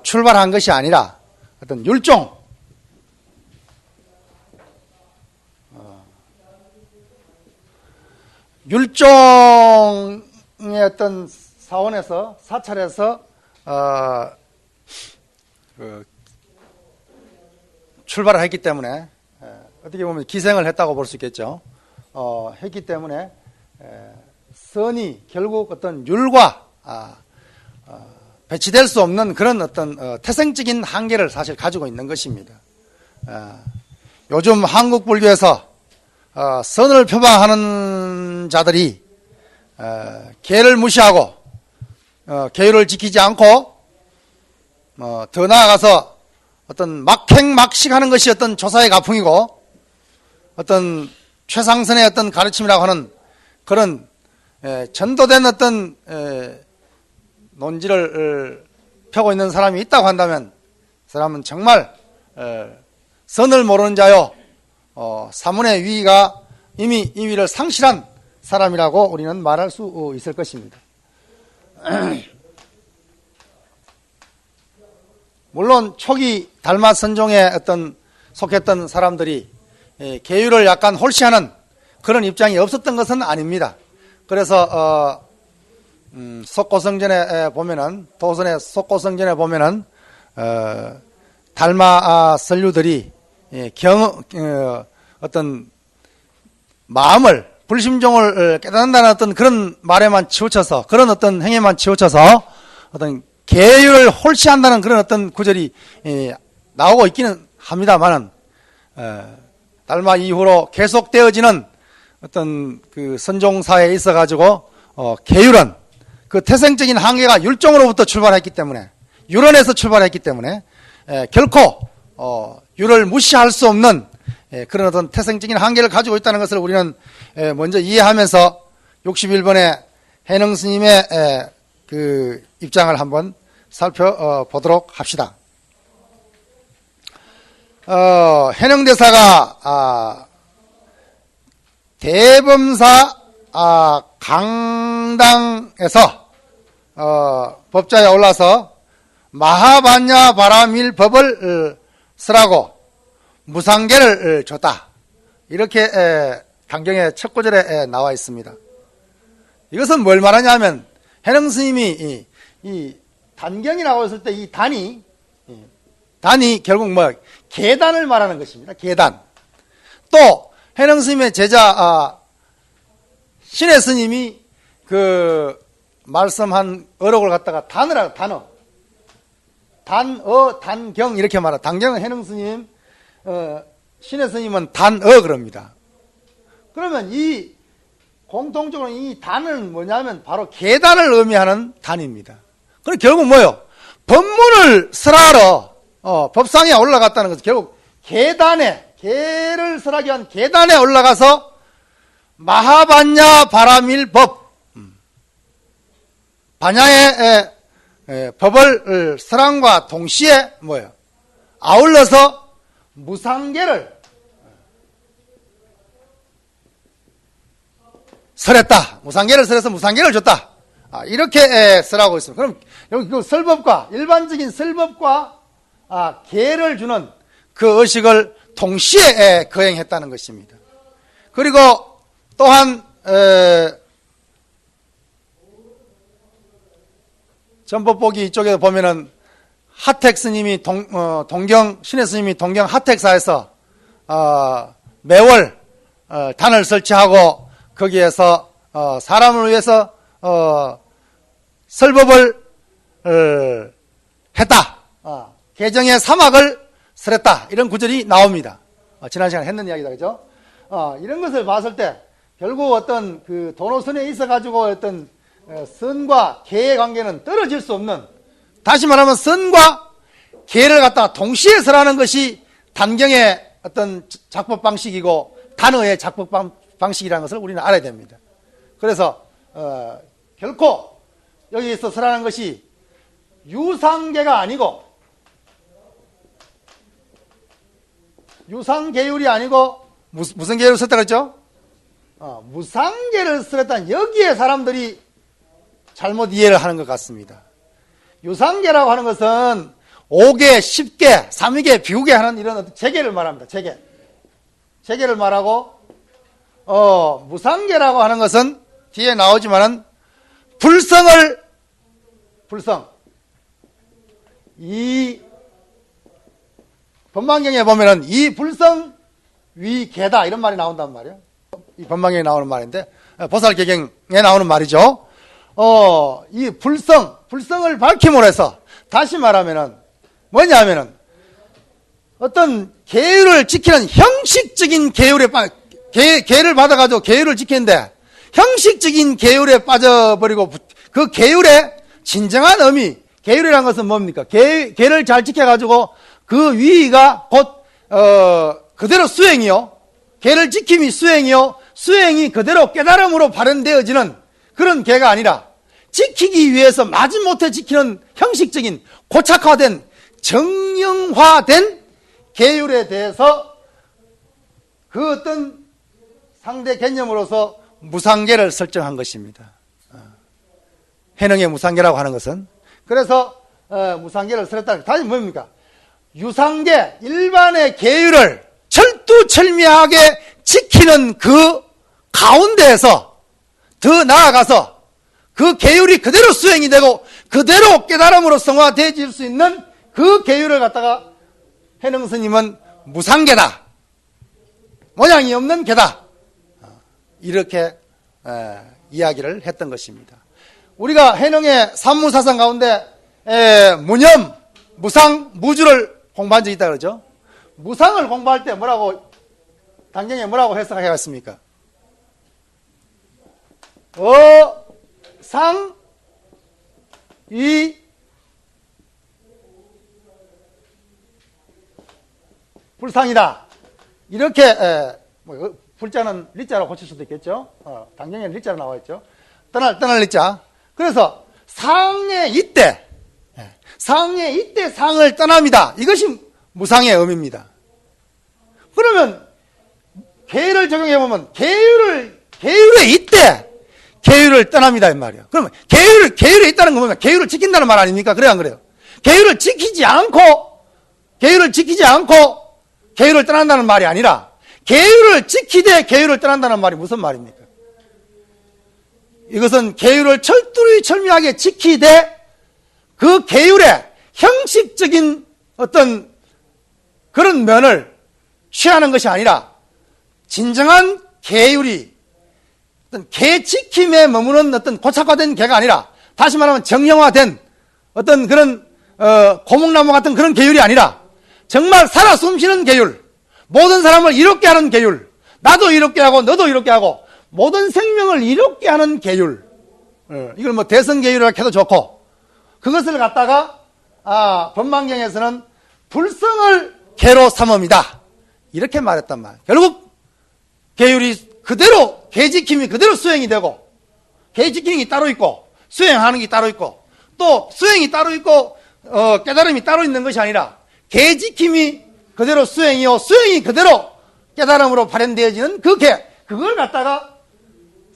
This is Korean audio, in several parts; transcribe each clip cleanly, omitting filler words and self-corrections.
출발한 것이 아니라 어떤 율종의 어떤 사원에서 사찰에서 출발을 했기 때문에 어떻게 보면 기생을 했다고 볼 수 있겠죠. 했기 때문에 선이 결국 어떤 율과 배치될 수 없는 그런 어떤 태생적인 한계를 사실 가지고 있는 것입니다. 요즘 한국 불교에서 선을 표방하는 자들이 계를 무시하고 계율을 지키지 않고 더 나아가서 어떤 막행막식하는 것이 어떤 조사의 가풍이고 어떤 최상선의 어떤 가르침이라고 하는 그런 전도된 어떤 논지를 펴고 있는 사람이 있다고 한다면 그 사람은 정말 선을 모르는 자요 사문의 위가 이미 이 위를 상실한 사람이라고 우리는 말할 수 있을 것입니다. 물론 초기 달마 선종에 어떤 속했던 사람들이 계율을 약간 홀시하는 그런 입장이 없었던 것은 아닙니다. 그래서 속고성전에 보면은 도선의 속고성전에 보면은 달마 선류들이 어떤 마음을 불심종을 깨닫는다는 어떤 그런 말에만 치우쳐서 그런 어떤 행위만 치우쳐서 어떤 계율을 홀시한다는 그런 어떤 구절이 나오고 있기는 합니다만은 달마 이후로 계속되어지는 어떤 그 선종사에 있어 가지고 계율은 그 태생적인 한계가 율종으로부터 출발했기 때문에 율원에서 출발했기 때문에 결코 율을 무시할 수 없는 그런 어떤 태생적인 한계를 가지고 있다는 것을 우리는 먼저 이해하면서 61번의 해능 스님의 그 입장을 한번 살펴보도록 합시다. 해능 대사가 대범사 강당에서 법자에 올라서 마하반야 바라밀 법을 쓰라고 무상계를 줬다. 이렇게 강경의 첫 구절에 나와 있습니다. 이것은 뭘 말하냐면 해능 스님이 이 단경이라고 했을 때 이 단이 결국 계단을 말하는 것입니다. 계단. 또 해능 스님의 제자 신의 스님이 그 말씀한 어록을 갖다가 단어라고 단어 단경 이렇게 말하. 단경은 해능 스님, 신의 스님은 단어 그럽니다. 그러면 이 공통적으로 이 단은 뭐냐면 바로 계단을 의미하는 단입니다. 그럼 결국 뭐요? 법문을 설하러 법상에 올라갔다는 것은 결국 계를 설하기 위한 계단에 올라가서 마하반야 바라밀 법 반야의 법을 설함과 동시에 뭐예요? 아울러서 무상계를 설했다. 무상계를 설해서 무상계를 줬다. 이렇게 설하고 있습니다. 그럼 여기 그 설법과 일반적인 설법과 계를 주는 그 의식을 동시에 거행했다는 것입니다. 그리고 또한 전법보기 이쪽에 보면은 하택 스님이 동경 신의 스님이 동경 하택사에서 매월 단을 설치하고 거기에서 사람을 위해서 설법을 했다. 개정의 사막을 설했다. 이런 구절이 나옵니다. 지난 시간에 했는 이야기다, 그죠? 이런 것을 봤을 때 결국 어떤 그 도노선에 있어 가지고 어떤 선과 계의 관계는 떨어질 수 없는, 다시 말하면 선과 계를 갖다가 동시에 설하는 것이 단경의 어떤 작법 방식이고 단어의 작법 방식이라는 것을 우리는 알아야 됩니다. 그래서 결코 여기에서 설하는 것이 유상계가 아니고 유상계율이 아니고 무슨 계율을 썼다 그랬죠? 무상계를 썼다. 여기에 사람들이 잘못 이해를 하는 것 같습니다. 유상계라고 하는 것은 5개, 10개, 3위계, 비우개 하는 이런 어떤 재계를 말합니다. 재계를 말하고, 무상계라고 하는 것은 뒤에 나오지만은 불성. 이 법망경에 보면은 이 불성 위계다 이런 말이 나온단 말이에요. 이 법망경에 나오는 말인데, 보살개경에 나오는 말이죠. 이 불성을 밝힘으로 해서 다시 말하면은 뭐냐면은 어떤 계율을 지키는 형식적인 계율에 계를 받아가지고 계율을 지키는데 형식적인 계율에 빠져버리고 그 계율의 진정한 의미, 계율이라는 것은 뭡니까? 계를 잘 지켜가지고 그 위가 곧 그대로 수행이요. 계를 지킴이 수행이요. 수행이 그대로 깨달음으로 발현되어지는 그런 계가 아니라 지키기 위해서 마지못해 지키는 형식적인 고착화된 정형화된 계율에 대해서 그 어떤 상대 개념으로서 무상계를 설정한 것입니다. 해능의 무상계라고 하는 것은 그래서 무상계를 설했다. 다시 뭡니까? 유상계 일반의 계율을 철두철미하게 지키는 그 가운데에서 더 나아가서 그 계율이 그대로 수행이 되고 그대로 깨달음으로 성화되어질 수 있는 그 계율을 갖다가 해능 스님은 무상계다. 모양이 없는 계다. 이렇게 이야기를 했던 것입니다. 우리가 해능의 산무사상 가운데 무념, 무상, 무주를 공부한 적이 있다 그러죠. 무상을 공부할 때 당경에 뭐라고 해석하겠습니까? 상, 위, 불상이다. 이렇게 불자는 리자로 고칠 수도 있겠죠. 당경에는 리자로 나와 있죠. 떠날 리자. 그래서 상의 이때 상을 떠납니다. 이것이 무상의 의미입니다. 그러면 계율을 적용해 보면 계율의 이때 계율을 떠납니다 이 말이에요. 그러면 계율에 있다는 거 보면 계율을 지킨다는 말 아닙니까? 그래요 안 그래요? 계율을 지키지 않고 계율을 떠난다는 말이 아니라 계율을 지키되 계율을 떠난다는 말이 무슨 말입니까? 이것은 계율을 철두철미하게 지키되 그 계율의 형식적인 어떤 그런 면을 취하는 것이 아니라 진정한 계율이 어떤 계 지킴에 머무는 어떤 고착화된 계가 아니라 다시 말하면 정형화된 어떤 그런 고목나무 같은 그런 계율이 아니라 정말 살아 숨쉬는 계율, 모든 사람을 이롭게 하는 계율, 나도 이롭게 하고 너도 이롭게 하고 모든 생명을 이롭게 하는 계율, 이걸 뭐 대성계율이라고 해도 좋고 그것을 갖다가 법망경에서는 불성을 계로 삼음이다 이렇게 말했단 말이에요. 결국 계율이 그대로 계지킴이 그대로 수행이 되고 계지킴이 따로 있고 수행하는 게 따로 있고 또 수행이 따로 있고 깨달음이 따로 있는 것이 아니라 계지킴이 그대로 수행이요 수행이 그대로 깨달음으로 발현되어지는 그 계, 그걸 갖다가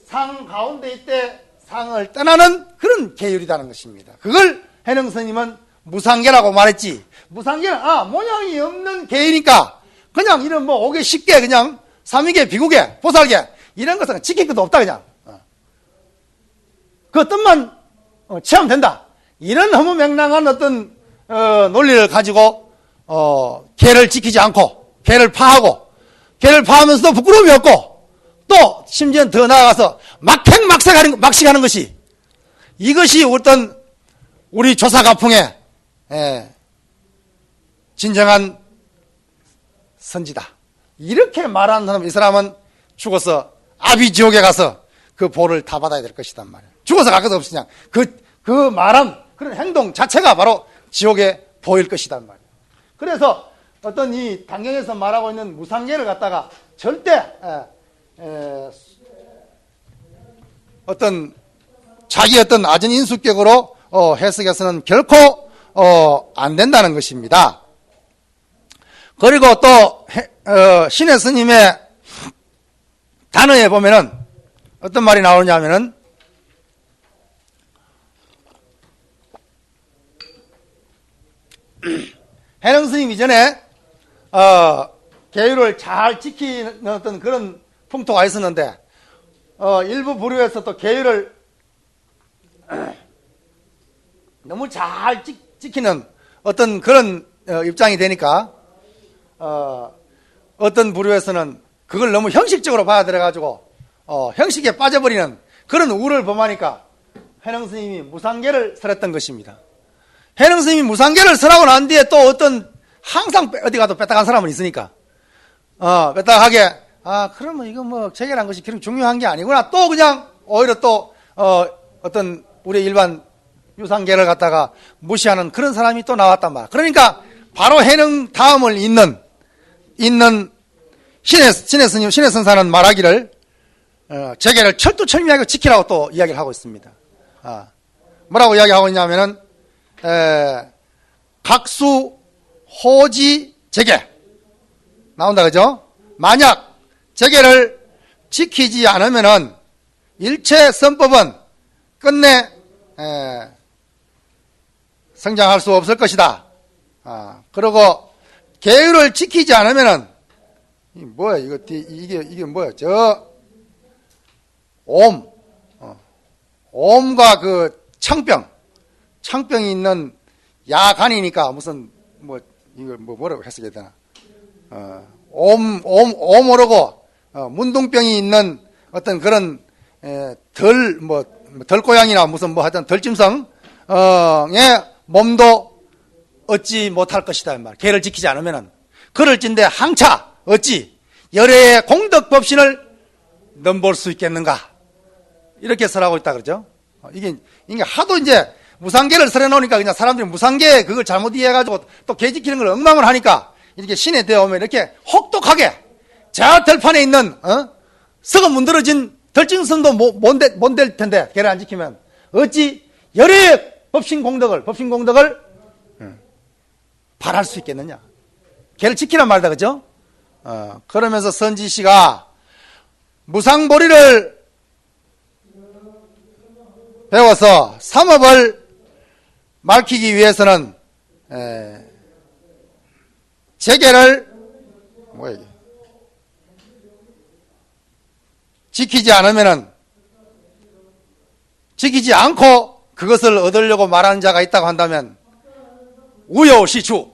상 가운데 있대 상을 떠나는 그런 계율이라는 것입니다. 그걸 해능 스님은 무상계라고 말했지. 무상계는 모양이 없는 계이니까 그냥 이런 뭐 5개 10개 그냥 3위계 비구계 보살계 이런 것은 지킬 것도 없다 그냥 그 뜻만 체험된다 이런 허무맹랑한 어떤 논리를 가지고 계를 지키지 않고 계를 파하면서도 부끄러움이 없고 또 심지어는 더 나아가서 막식하는 것이 이것이 어떤 우리 조사가풍의 진정한 선지다. 이렇게 말하는 사람, 이 사람은 죽어서 아비지옥에 가서 그 보를 다 받아야 될 것이단 말이에요. 죽어서 갈 것 없으냐. 그 말한 그런 행동 자체가 바로 지옥의 보일 것이단 말이에요. 그래서 어떤 이 당경에서 말하고 있는 무상계를 갖다가 절대 어떤 자기 어떤 아전 인수격으로 해석해서는 결코 안 된다는 것입니다. 그리고 또 신의 스님의 단어에 보면은 어떤 말이 나오냐면은 해능 스님 이전에 계율을 잘 지키는 어떤 그런 풍토가 있었는데 일부 부류에서 또 계율을 너무 잘 지키는 어떤 그런 입장이 되니까 어떤 부류에서는 그걸 너무 형식적으로 받아들여가지고 형식에 빠져버리는 그런 우를 범하니까 해능 스님이 무상계를 설했던 것입니다. 해능 스님이 무상계를 설하고 난 뒤에 또 어떤 항상 어디 가도 뺐다간 사람은 있으니까 뺐다하게 그러면 이거 뭐 재결한 것이 그렇게 중요한 게 아니구나. 또 그냥 오히려 또 어떤 우리 일반 유상계를 갖다가 무시하는 그런 사람이 또 나왔단 말이야. 그러니까 바로 해능 다음을 잇는 신의 스님, 신의 선사는 말하기를 재계를 철두철미하게 지키라고 또 이야기를 하고 있습니다. 뭐라고 이야기하고 있냐면은 각수 호지 재계 나온다 그죠? 만약 재계를 지키지 않으면은 일체 선법은 끝내 성장할 수 없을 것이다. 그리고 계율을 지키지 않으면은 뭐야 이게 뭐야 옴과 그 창병이 있는 야간이니까 무슨 이걸 뭐라고 해석해야 되나? 오모르고 문둥병이 있는 어떤 그런 덜고양이나 무슨 하여튼 덜짐승의 몸도 얻지 못할 것이다 말. 계를 지키지 않으면은 그럴진데 항차 어찌 열애의 공덕 법신을 넘볼 수 있겠는가? 이렇게 설하고 있다 그러죠. 이게 하도 이제 무상계를 설해놓으니까 그냥 사람들이 무상계 그걸 잘못 이해해가지고 또 계 지키는 걸 엉망을 하니까 이렇게 신에 되어오면 이렇게 혹독하게 저 들판에 있는 썩어 문드러진 덜짐승도 못 될 텐데 계를 안 지키면 어찌 열애의 법신 공덕을 발할 수 있겠느냐? 계를 지키란 말이다 그죠? 그러면서 선지 씨가 무상보리를 배워서 삼업을 밝히기 위해서는 재계를 지키지 않고 그것을 얻으려고 말하는 자가 있다고 한다면 우여시추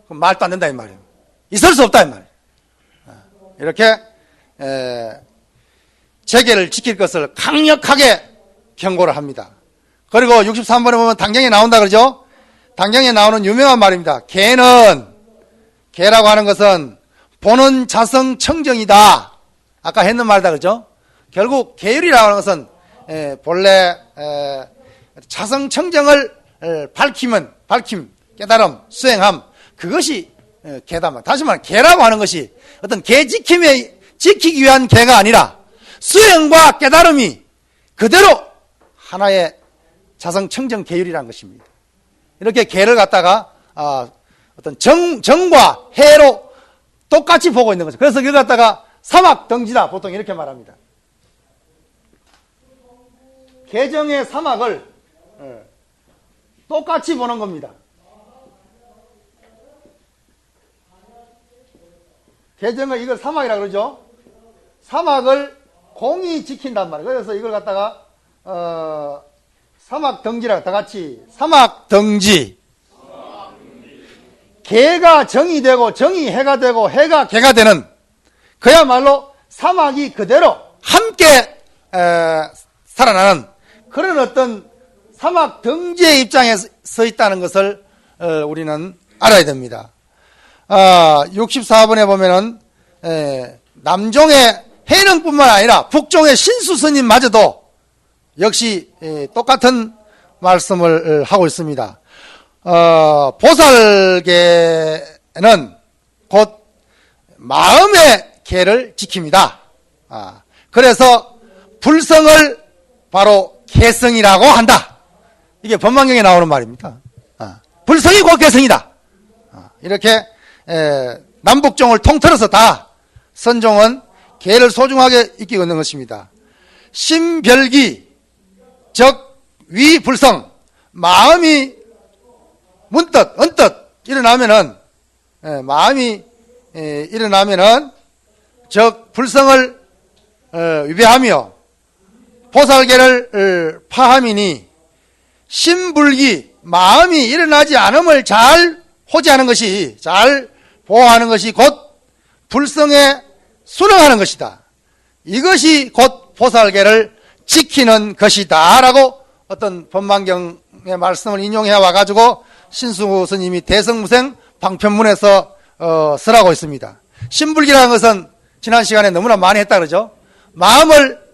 말도 안 된다 이 말이에요. 있을 수 없다 이 말이에요. 이렇게 재계를 지킬 것을 강력하게 경고를 합니다. 그리고 63번에 보면 당경에 나온다 그러죠. 당경에 나오는 유명한 말입니다. 계라고 하는 것은 보는 자성 청정이다. 아까 했는 말이다 그러죠. 결국 계율이라고 하는 것은 본래 자성 청정을 밝힘, 깨달음, 수행함 그것이 계다. 다시 말하면 계라고 하는 것이 어떤 계 지키기 위한 계가 아니라 수행과 깨달음이 그대로 하나의 자성 청정 계율이라는 것입니다. 이렇게 계를 갖다가 어떤 정과 해로 똑같이 보고 있는 거죠. 그래서 그걸 갖다가 사막등지다 보통 이렇게 말합니다. 계정의 사막을 똑같이 보는 겁니다. 계정을 이걸 사막이라고 그러죠. 사막을 공이 지킨단 말이에요. 그래서 이걸 갖다가 사막등지라 다 같이 사막등지. 계가 정이 되고 정이 해가 되고 해가 계가 되는 그야말로 사막이 그대로 함께 살아나는 그런 어떤 사막등지의 입장에 서 있다는 것을 우리는 알아야 됩니다. 64번에 보면은 남종의 해능뿐만 아니라 북종의 신수스님마저도 역시 똑같은 말씀을 하고 있습니다. 보살계는 곧 마음의 계를 지킵니다. 그래서 불성을 바로 계성이라고 한다. 이게 법망경에 나오는 말입니다. 불성이 곧 계성이다. 이렇게 남북종을 통틀어서 다 선종은 계를 소중하게 익히고 있는 것입니다. 심별기 즉 위불성 마음이 문득 언뜻 일어나면은, 마음이 일어나면은 즉 불성을 위배하며 보살계를 파함이니 신불기 마음이 일어나지 않음을 잘 호지하는 것이, 잘 보호하는 것이 곧 불성에 순응하는 것이다. 이것이 곧 보살계를 지키는 것이다 라고 어떤 법만경의 말씀을 인용해 와가지고 신수 스님이 대성무생 방편문에서 쓰라고 있습니다. 신불기라는 것은 지난 시간에 너무나 많이 했다 그러죠. 마음을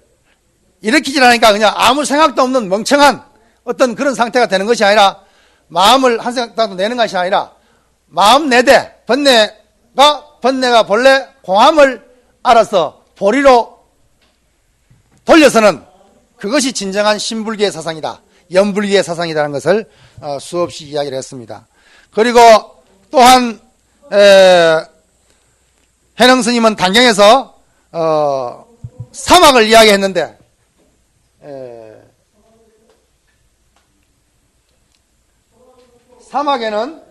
일으키지 않으니까 그냥 아무 생각도 없는 멍청한 어떤 그런 상태가 되는 것이 아니라, 마음을 한 생각도 내는 것이 아니라 마음 내대 번뇌가 본래 공함을 알아서 보리로 돌려서는 그것이 진정한 신불기의 사상이다, 연불기의 사상이라는 것을 수없이 이야기를 했습니다. 그리고 또한 해능 스님은 단경에서 사막을 이야기했는데, 사막에는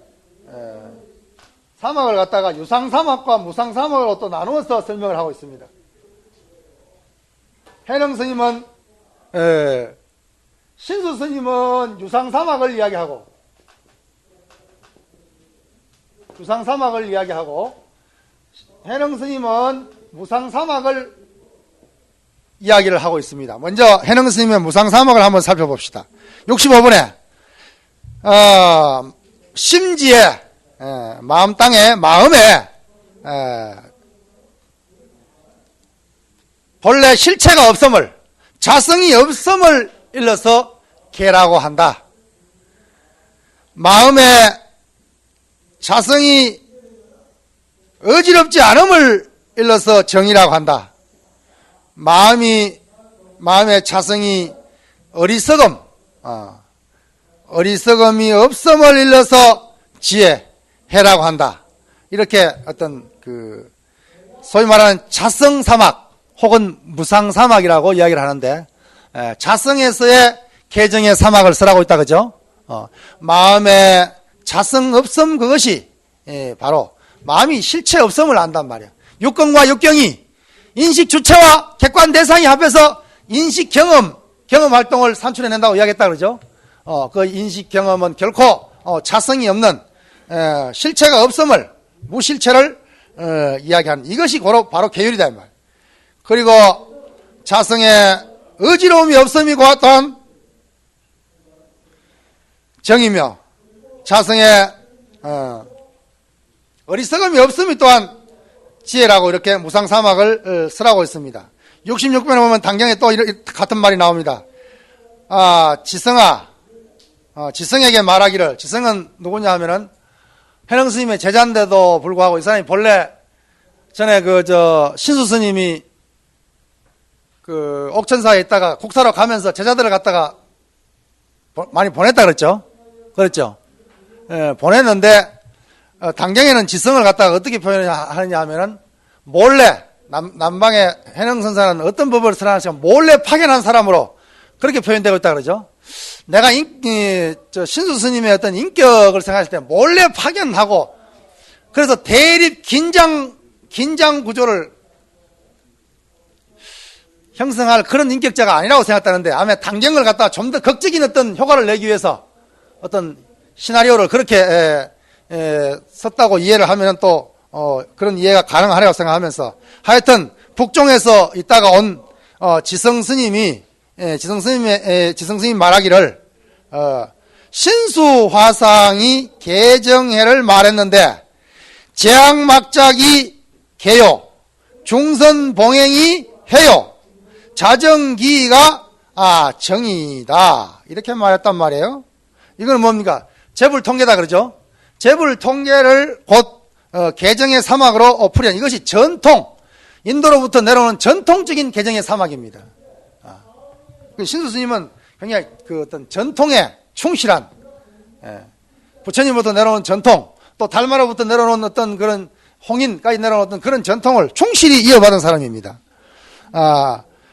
사막을 갖다가 유상사막과 무상사막으로 또 나누어서 설명을 하고 있습니다. 해능 스님은 신수 스님은 유상사막을 이야기하고 해능 스님은 무상사막을 이야기를 하고 있습니다. 먼저 해능 스님의 무상사막을 한번 살펴봅시다. 65번에 심지에 마음 땅에 마음에 본래 실체가 없음을, 자성이 없음을 일러서 개라고 한다. 마음에 자성이 어지럽지 않음을 일러서 정이라고 한다. 마음의 자성이 어리석음이 없음을 일러서 지혜라고 한다. 이렇게 어떤 소위 말하는 자성사막 혹은 무상사막이라고 이야기를 하는데, 자성에서의 개정의 사막을 쓰라고 있다 그죠? 마음에 자성 없음, 그것이 바로 마음이 실체 없음을 안단 말이야. 육根과 육경이 인식 주체와 객관 대상이 합해서 인식 경험 활동을 산출해낸다고 이야기했다 그러죠? 그 인식 경험은 결코 자성이 없는 실체가 없음을, 무실체를 이야기하는, 이것이 바로 계율이다 이 말. 그리고 자성에 어지러움이 없음이 또한 정이며, 자성에 어리석음이 없음이 또한 지혜라고 이렇게 무상사막을 쓰라고 있습니다. 66번에 보면 단경에 또 같은 말이 나옵니다. 지성아, 지성에게 말하기를, 지성은 누구냐 하면은 해능 스님의 제자인데도 불구하고 이 사람이 본래 전에 신수 스님이 옥천사에 있다가 국사로 가면서 제자들을 갖다가 많이 보냈다 그랬죠? 그랬죠? 보냈는데, 단경에는 지성을 갖다가 어떻게 표현하느냐 하면은, 몰래, 남방의 해능 선사는 어떤 법을 설하시면 몰래 파견한 사람으로 그렇게 표현되고 있다 그러죠? 내가 신수 스님의 어떤 인격을 생각했을 때 몰래 파견하고, 그래서 대립 긴장 구조를 형성할 그런 인격자가 아니라고 생각하는데, 아마 단경을 갖다가 좀 더 극적인 어떤 효과를 내기 위해서 어떤 시나리오를 그렇게 썼다고 이해를 하면 또 그런 이해가 가능하리라고 생각하면서, 하여튼 북종에서 있다가 온 지성 스님이 말하기를, 신수화상이 개정해를 말했는데 재앙막작이 개요, 중선봉행이 해요, 자정기가 정이다, 이렇게 말했단 말이에요. 이건 뭡니까? 재불통계다 그러죠. 재불통계를 곧 개정의 사막으로 풀이한, 이것이 전통, 인도로부터 내려오는 전통적인 개정의 사막입니다. 신수 스님은 굉장히 어떤 전통에 충실한, 부처님부터 내려오는 전통, 또 달마로부터 내려오는 어떤 그런 홍인까지 내려오는 어떤 그런 전통을 충실히 이어받은 사람입니다.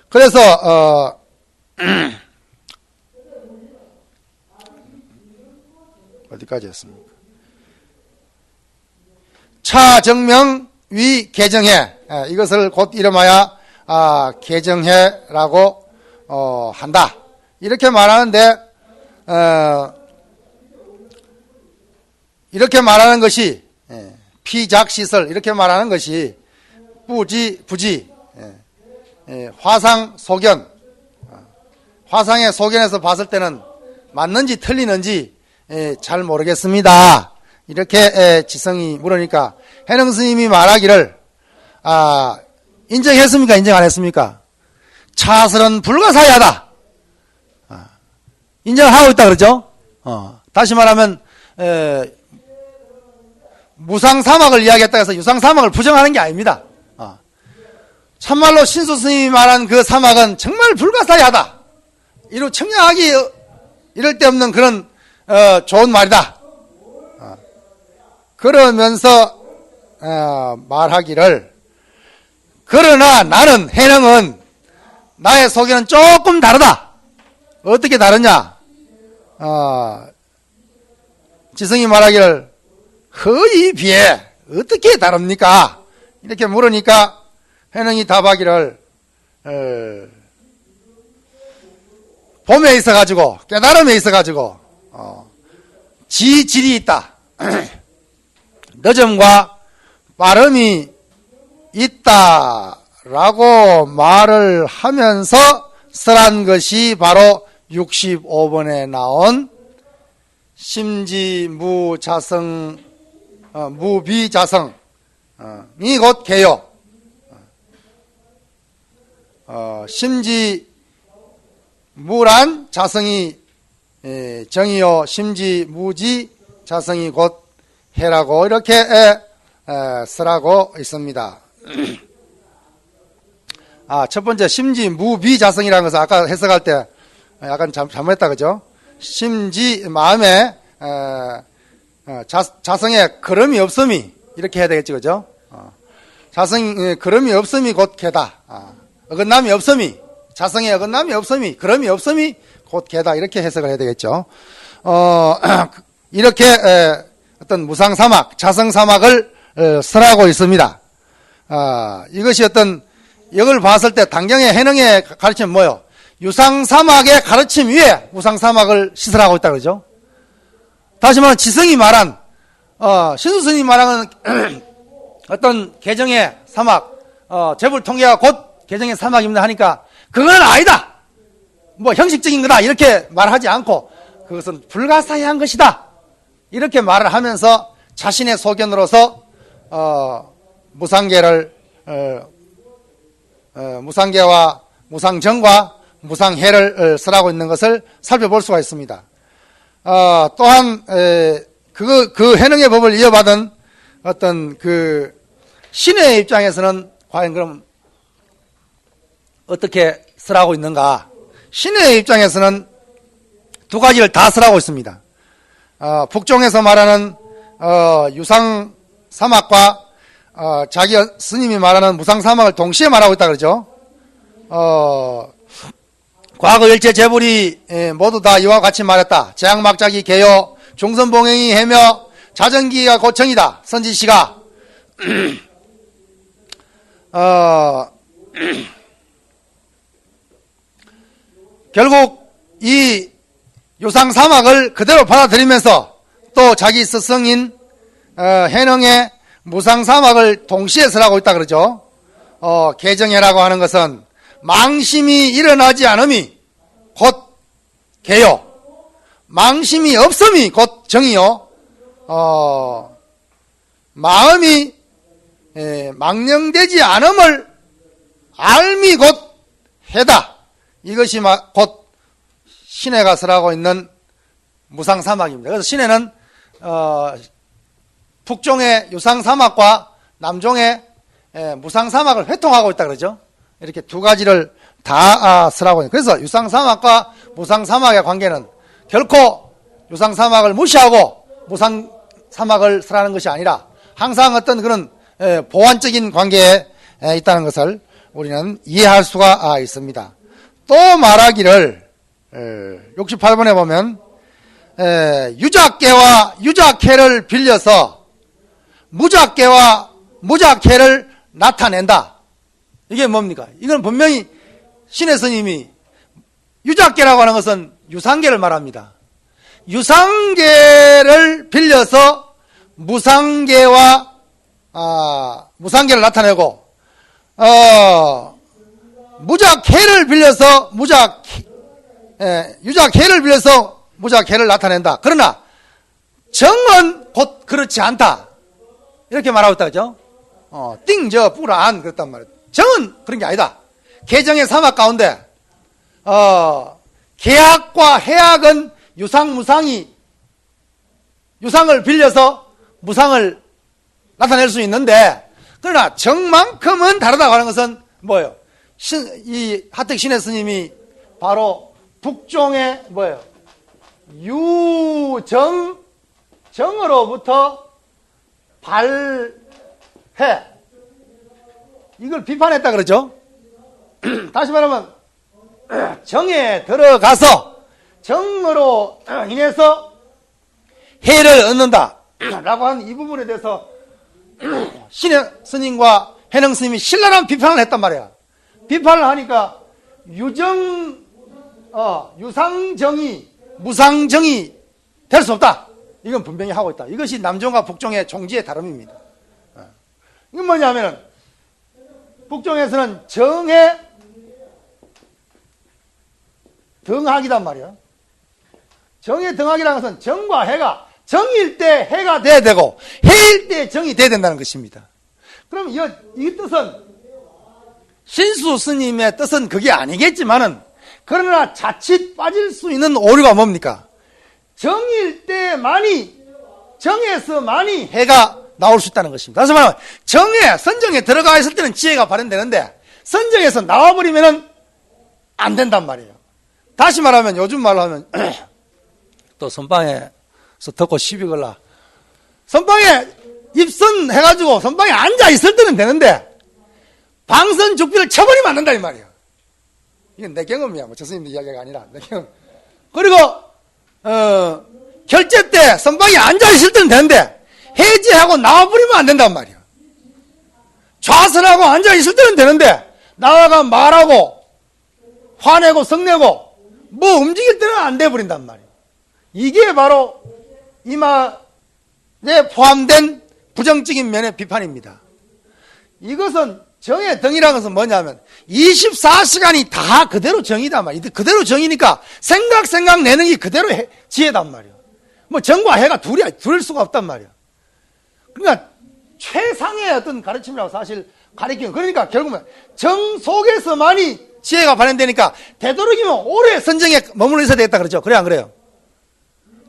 그래서 어디까지 했습니까? 차정명 위 개정해, 이것을 곧 이름하여 개정해라고 한다. 이렇게 말하는데 이렇게 말하는 것이 피작시설 이렇게 말하는 것이 부지 화상 소견, 화상의 소견에서 봤을 때는 맞는지 틀리는지 잘 모르겠습니다. 이렇게 지성이 물으니까 해능 스님이 말하기를 인정했습니까? 인정 안 했습니까? 차설은 불가사의하다. 인정하고 있다 그러죠. 다시 말하면 무상사막을 이야기했다 해서 유상사막을 부정하는 게 아닙니다. 참말로 신수 스님이 말한 그 사막은 정말 불가사의하다. 이루 청량하기 이럴 데 없는 그런 좋은 말이다. 그러면서 말하기를 그러나 나는 해능은 나의 소견은 조금 다르다. 어떻게 다르냐? 지성이 말하기를 허이 비해 어떻게 다릅니까? 이렇게 물으니까 해능이 답하기를 봄에 있어가지고 깨달음에 있어가지고 지질이 있다. 늦음과 빠름이 있다라고 말을 하면서 설한 것이 바로 65번에 나온 심지무자성 무비자성이 곧 개요. 심지무란 자성이 정이요 심지무지 자성이 곧 해라고 이렇게 쓰라고 있습니다. 첫 번째 심지무비자성이라는 것은 아까 해석할 때 약간 잘못했다 그죠? 심지 마음에 자성에 걸음이 없음이 이렇게 해야 되겠죠 그죠? 자성에 걸음이 없음이 곧 개다. 어긋남이 없음이 자성에 어긋남이 없음이 걸음이 없음이 곧 개다 이렇게 해석을 해야 되겠죠. 이렇게 어떤 무상사막 자성사막을 설하고 있습니다. 이것이 어떤 이걸 봤을 때 당경의 해능의 가르침은 뭐요? 유상사막의 가르침 위에 무상사막을 시설하고 있다 그러죠. 다시 말하면 지성이 말한 신수스님이 말하는 어떤 개정의 사막 재불통계가 곧 개정의 사막입니다 하니까 그건 아니다. 뭐 형식적인 거다 이렇게 말하지 않고 그것은 불가사의한 것이다. 이렇게 말을 하면서 자신의 소견으로서 무상계를 무상계와 무상정과 무상해를 설하고 있는 것을 살펴볼 수가 있습니다. 또한 그 해능의 법을 이어받은 어떤 그 신의 입장에서는 과연 그럼 어떻게 설하고 있는가? 신의 입장에서는 두 가지를 다 설하고 있습니다. 북종에서 말하는 유상사막과 자기 스님이 말하는 무상사막을 동시에 말하고 있다 그러죠. 과거 일체 재불이 모두 다 이와 같이 말했다. 재앙막자기 개요 종선봉행이 해며 자전기가 고청이다. 선지시가 결국 이 유상사막을 그대로 받아들이면서 또 자기 스승인 해능의 무상사막을 동시에 설하고 있다 그러죠. 개정해라고 하는 것은 망심이 일어나지 않음이 곧 개요. 망심이 없음이 곧 정이요. 마음이 망령되지 않음을 알미 곧 해다. 이것이 곧 신해가 설하고 있는 무상사막입니다. 그래서 신해는 북종의 유상사막과 남종의 무상사막을 회통하고 있다 그러죠. 이렇게 두 가지를 다 설하고 있는. 그래서 유상사막과 무상사막의 관계는 결코 유상사막을 무시하고 무상사막을 설하는 것이 아니라 항상 어떤 그런 보완적인 관계에 있다는 것을 우리는 이해할 수가 있습니다. 또 말하기를 68번에 보면 유작계와 유작해를 빌려서 무작개와 무작해를 나타낸다. 이게 뭡니까? 이건 분명히 신의 스님이 유작계라고 하는 것은 유상계를 말합니다. 유상계를 빌려서 무상계와 무상계를 나타내고 무작해를 빌려서 유작해를 빌려서 무작해를 나타낸다. 그러나 정은 곧 그렇지 않다. 이렇게 말하고 있다, 그죠? 띵저 뿌란 그랬단 말이에요. 정은 그런 게 아니다. 개정의 사막 가운데 계약과 해약은 유상을 빌려서 무상을 나타낼 수 있는데, 그러나 정만큼은 다르다고 하는 것은 뭐예요? 이 하택 신의 스님이 바로 북종의 뭐예요? 정으로부터 발해, 이걸 비판했다 그러죠. 다시 말하면 정에 들어가서 정으로 인해서 해를 얻는다 라고 하는 이 부분에 대해서 신의 스님과 해능 스님이 신랄한 비판을 했단 말이야. 비판을 하니까 유상정이 무상정이 될 수 없다. 이건 분명히 하고 있다. 이것이 남종과 북종의 종지의 다름입니다. 이건 뭐냐면은 북종에서는 정에 등학이단 말이야. 정에 등학이라는 것은 정과 해가 정일 때 해가 돼야 되고 해일 때 정이 돼야 된다는 것입니다. 그럼 이 뜻은 신수 스님의 뜻은 그게 아니겠지만은, 그러나 자칫 빠질 수 있는 오류가 뭡니까? 정일 때만이, 정에서만이 해가 나올 수 있다는 것입니다. 다시 말하면 선정에 들어가 있을 때는 지혜가 발현되는데 선정에서 나와버리면 안 된단 말이에요. 다시 말하면, 요즘 말로 하면 또 선방에서 덮고 시비 걸라, 선방에 입선해가지고 선방에 앉아 있을 때는 되는데 방선 죽비를 쳐버리면 안 된다 이 말이에요. 이건 내 경험이야. 저 스님들 이야기가 아니라 내 경험. 그리고 결제 때 선방에 앉아 있을 때는 되는데 해제하고 나와버리면 안 된단 말이에요. 좌선하고 앉아 있을 때는 되는데 나와가 말하고 화내고 성내고 뭐 움직일 때는 안 돼버린단 말이에요. 이게 바로 이 말에 포함된 부정적인 면의 비판입니다. 이것은 정의 등이라는 것은 뭐냐면 24시간이 다 그대로 정이단 말이에요. 그대로 정이니까 생각 내는 게 그대로 지혜단 말이에요. 뭐 정과 해가 둘일 수가 없단 말이에요. 그러니까 최상의 어떤 가르침이라고 사실 가르치는, 그러니까 결국은 정 속에서만이 지혜가 발현되니까 되도록이면 오래 선정에 머물러 있어야 되겠다 그러죠. 그래 안 그래요?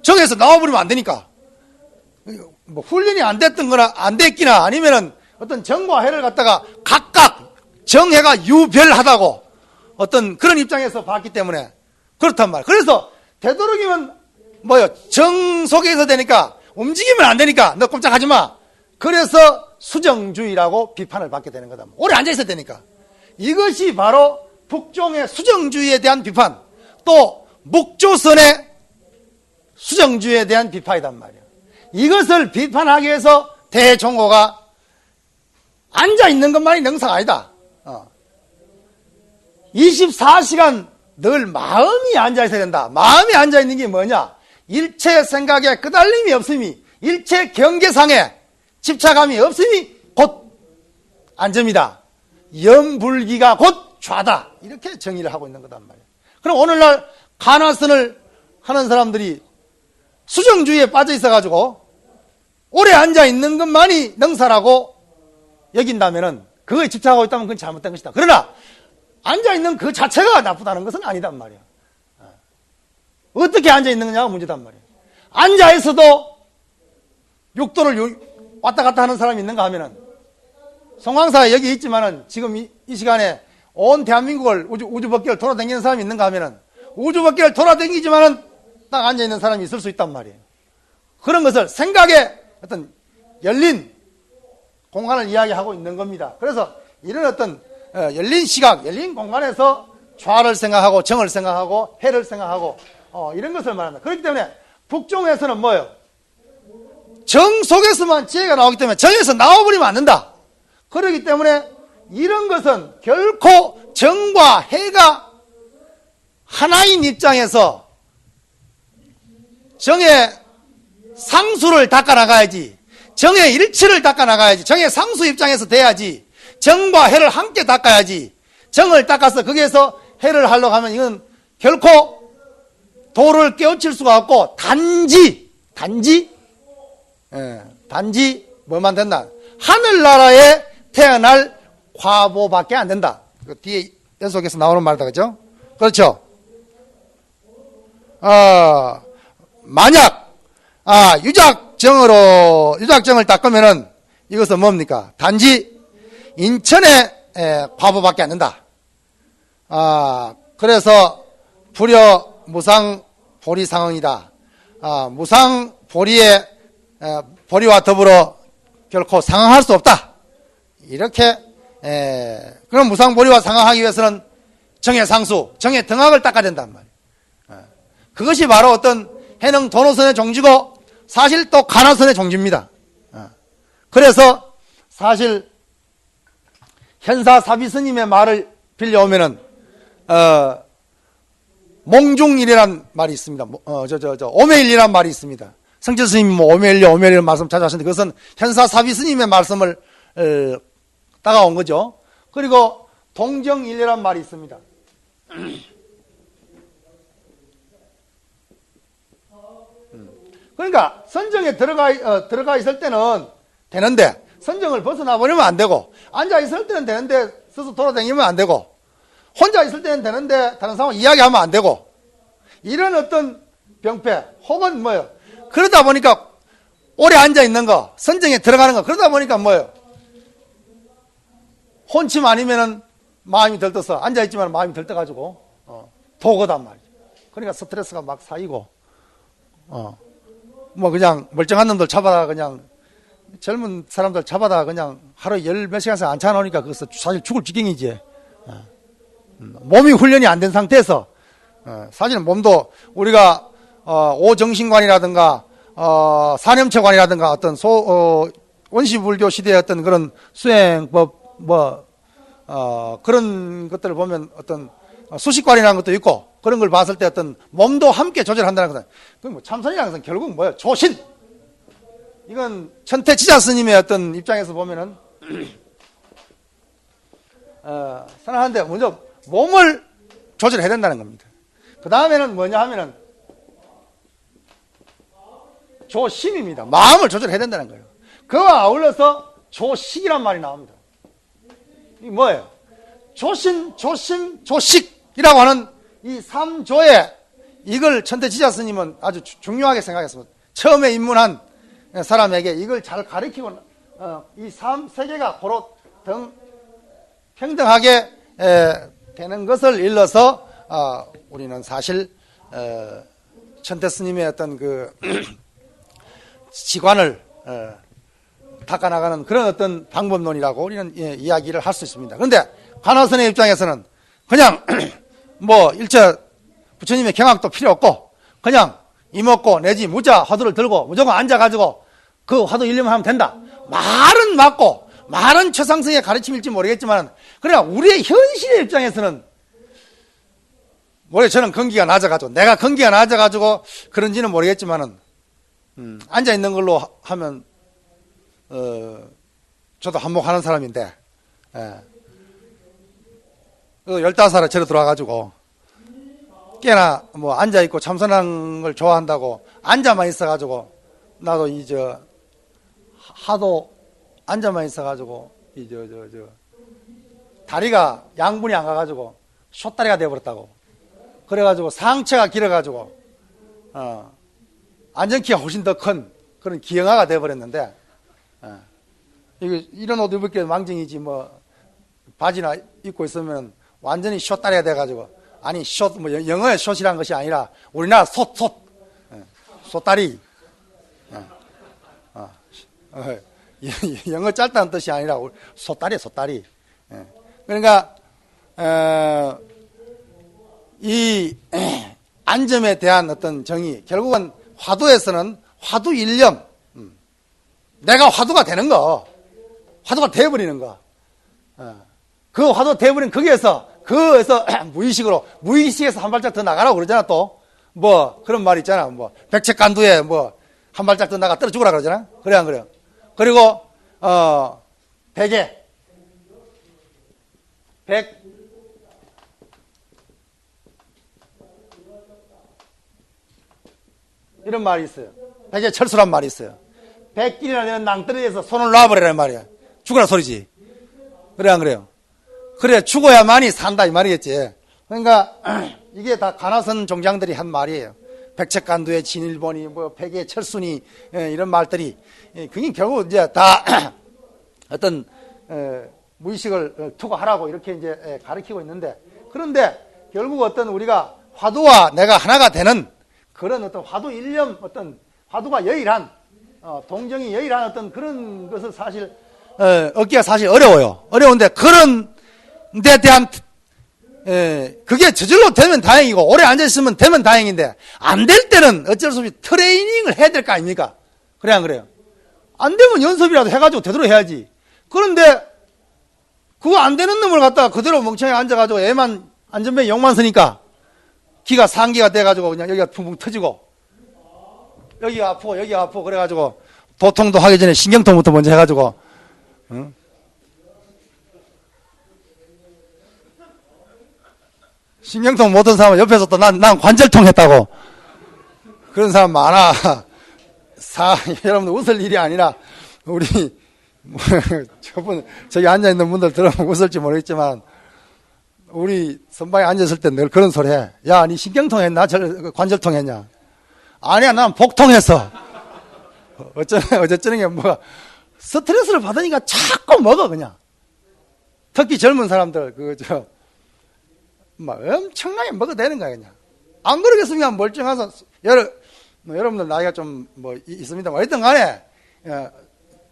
정에서 나와버리면 안 되니까. 뭐 훈련이 안 됐던 거나 안 됐기나 아니면은 어떤 정과 해를 갖다가 각각 정해가 유별하다고 어떤 그런 입장에서 봤기 때문에 그렇단 말이에요. 그래서 되도록이면 정 속에서 되니까 움직이면 안 되니까 너 꼼짝하지 마. 그래서 수정주의라고 비판을 받게 되는 거다. 오래 앉아있어야 되니까. 이것이 바로 북종의 수정주의에 대한 비판, 또 목조선의 수정주의에 대한 비판이단 말이에요. 이것을 비판하기 위해서 대종고가 앉아있는 것만이 능사가 아니다. 24시간 늘 마음이 앉아있어야 된다. 마음이 앉아있는 게 뭐냐? 일체 생각에 끄달림이 없음이, 일체 경계상에 집착감이 없음이 곧 안점이다. 염불기가 곧 좌다. 이렇게 정의를 하고 있는 거단 말이에요. 그럼 오늘날 간화선을 하는 사람들이 수정주의에 빠져 있어가지고 오래 앉아있는 것만이 능사라고 여긴다면은, 그거에 집착하고 있다면 그건 잘못된 것이다. 그러나 앉아있는 그 자체가 나쁘다는 것은 아니단 말이야. 어떻게 앉아있느냐가 문제단 말이야. 앉아있어도 육도를 왔다 갔다 하는 사람이 있는가 하면은, 송황사가 여기 있지만은 지금 이 시간에 온 대한민국을 우주밖을 돌아다니는 사람이 있는가 하면은, 우주밖을 돌아다니지만은 딱 앉아있는 사람이 있을 수 있단 말이에요. 그런 것을 생각의 어떤 열린 공간을 이야기하고 있는 겁니다. 그래서 이런 어떤 열린 시각, 열린 공간에서 좌를 생각하고 정을 생각하고 해를 생각하고 이런 것을 말합니다. 그렇기 때문에 북종에서는 뭐예요? 정 속에서만 지혜가 나오기 때문에 정에서 나와버리면 안 된다. 그렇기 때문에 이런 것은 결코 정과 해가 하나인 입장에서 정의 상수를 닦아나가야지, 정의 일치를 닦아나가야지, 정의 상수 입장에서 돼야지, 정과 해를 함께 닦아야지. 정을 닦아서 거기에서 해를 하려고 하면 이건 결코 도를 깨우칠 수가 없고 단지 뭐만 된다? 하늘나라에 태어날 과보밖에 안 된다. 뒤에 연속해서 나오는 말이다, 그죠? 그렇죠? 만약 유작정을 닦으면은 이것은 뭡니까? 단지 인천의 과보밖에 안 된다. 그래서 불여 무상 보리 상응이다. 무상 보리의 보리와 더불어 결코 상응할 수 없다. 이렇게 그럼 무상 보리와 상응하기 위해서는 정의 상수, 정의 등학을 닦아야 된단 말이에요. 그것이 바로 어떤 해능 도노선의 종지고 사실 또 가나선의 종지입니다. 그래서 사실 현사 사비 스님의 말을 빌려오면은 몽중일이라는 말이 있습니다. 오매일이라는 말이 있습니다. 성철 스님이 오매일 말씀 자주 하시는데 그것은 현사 사비 스님의 말씀을 따가온 거죠. 그리고 동정일이라는 말이 있습니다. 그러니까 선정에 들어가 있을 때는 되는데 선정을 벗어나 버리면 안 되고, 앉아 있을 때는 되는데 스스로 돌아다니면 안 되고, 혼자 있을 때는 되는데 다른 사람 이야기하면 안 되고, 이런 어떤 병폐 혹은 뭐예요? 그러다 보니까 오래 앉아 있는 거, 선정에 들어가는 거, 그러다 보니까 뭐예요? 혼침 아니면은 마음이 들떠서 앉아 있지만 마음이 들떠가지고 도거단 말이죠. 그러니까 스트레스가 막 쌓이고, 뭐 그냥 멀쩡한 놈들 잡아다 그냥 젊은 사람들 잡아다 그냥 하루에 열 몇 시간씩 앉혀놓으니까 그것은 사실 죽을 지경이지. 몸이 훈련이 안 된 상태에서 사실은 몸도 우리가 오정신관이라든가 사념체관이라든가 어떤 원시불교 시대의 어떤 그런 수행법 그런 것들을 보면 어떤 수식관이라는 것도 있고, 그런 걸 봤을 때 어떤 몸도 함께 조절한다는 것은, 뭐 참선이라는 것은 결국 뭐예요? 조신. 이건 천태지자 스님의 어떤 입장에서 보면은 선언하는데 먼저 몸을 조절해야 된다는 겁니다. 그 다음에는 뭐냐 하면은 조심입니다. 마음을 조절해야 된다는 거예요. 그와 아울러서 조식이란 말이 나옵니다. 이게 뭐예요? 조심, 조식이라고 하는 이 3조에 이걸 천태지자 스님은 아주 중요하게 생각했습니다. 처음에 입문한 사람에게 이걸 잘 가르치고 이 세계가 고로 평등하게 되는 것을 일러서 우리는 사실 천태 스님의 어떤 그 지관을 닦아나가는 그런 어떤 방법론이라고 우리는 이야기를 할 수 있습니다. 그런데 가나선의 입장에서는 그냥 뭐 일체 부처님의 경악도 필요 없고 그냥 이먹고 내지 무자 화두를 들고 무조건 앉아가지고 그 화두 일념을 하면 된다. 말은 맞고 말은 최상승의 가르침일지 모르겠지만 그러나 우리의 현실의 입장에서는 저는 건기가 낮아가지고 내가 건기가 낮아가지고 그런지는 모르겠지만은 앉아있는 걸로 하면 저도 한몫하는 사람인데 15살에 절에 들어와가지고 꽤나 뭐 앉아있고 참선하는 걸 좋아한다고 앉아만 있어가지고 나도 하도 앉아만 있어가지고 다리가 양분이 안 가가지고 숏다리가 돼버렸다고. 그래가지고 상체가 길어가지고 안전키가 훨씬 더 큰 그런 기형아가 돼버렸는데 이런 옷 입을 게 망정이지 뭐 바지나 입고 있으면 완전히 숏다리가 돼가지고 아니 뭐 영어의 숏이란 것이 아니라 우리나라 숏다리 영어 짧다는 뜻이 아니라 솥다리. 그러니까 이 안점에 대한 어떤 정의, 결국은 화두에서는 화두 일념, 내가 화두가 되는 거. 화두가 되어버리는 거. 그 화두가 되어버린 거기에서 무의식에서 한 발짝 더 나가라고 그러잖아, 또. 뭐, 그런 말 있잖아. 뭐, 백책간두에 뭐, 한 발짝 더 나가 떨어 죽으라 그러잖아? 그래, 안 그래요? 그리고, 백에, 이런 말이 있어요. 백에 철수란 말이 있어요. 백길이나 되는 낭떠러지에서 손을 놔버리라는 말이야. 죽으라 소리지. 그래, 안 그래요? 그래, 죽어야만이 산다, 이 말이겠지. 그러니까, 이게 다 가나선 종장들이 한 말이에요. 백책간두의 진일보니, 뭐, 백의 철수니, 이런 말들이, 그게 결국 이제 다 어떤, 무의식을 투과하라고 이렇게 이제 가르치고 있는데, 그런데 결국 어떤 우리가 화두와 내가 하나가 되는 그런 어떤 화두 일념, 어떤 화두가 여일한, 동정이 여일한 어떤 그런 것을 사실, 얻기가 사실 어려워요. 어려운데 그런 데 대한, 그게 저절로 되면 다행이고, 오래 앉아있으면 되면 다행인데, 안 될 때는 어쩔 수 없이 트레이닝을 해야 될 거 아닙니까? 그래, 안 그래요? 안 되면 연습이라도 해가지고 되도록 해야지. 그런데, 그거 안 되는 놈을 갖다가 그대로 멍청하게 앉아가지고 애만, 안전벨 욕만 쓰니까, 기가 상기가 돼가지고 그냥 여기가 붕붕 터지고, 여기가 아프고, 그래가지고, 도통도 하기 전에 신경통부터 먼저 해가지고, 응? 신경통 못한 사람은 옆에서 또 난 관절통 했다고. 그런 사람 많아. 여러분들 웃을 일이 아니라, 우리, 저기 앉아있는 분들 들으면 웃을지 모르겠지만, 우리 선방에 앉았을 때 늘 그런 소리 해. 야, 니 신경통 했나? 관절통 했냐? 아니야, 난 복통 했어. 어쩌는 게 뭐가, 스트레스를 받으니까 자꾸 먹어, 그냥. 특히 젊은 사람들, 막 엄청나게 먹어대는 거야, 그냥. 안 그러겠으면 멀쩡해서, 여러분들 나이가 좀 있습니다. 어쨌든 간에,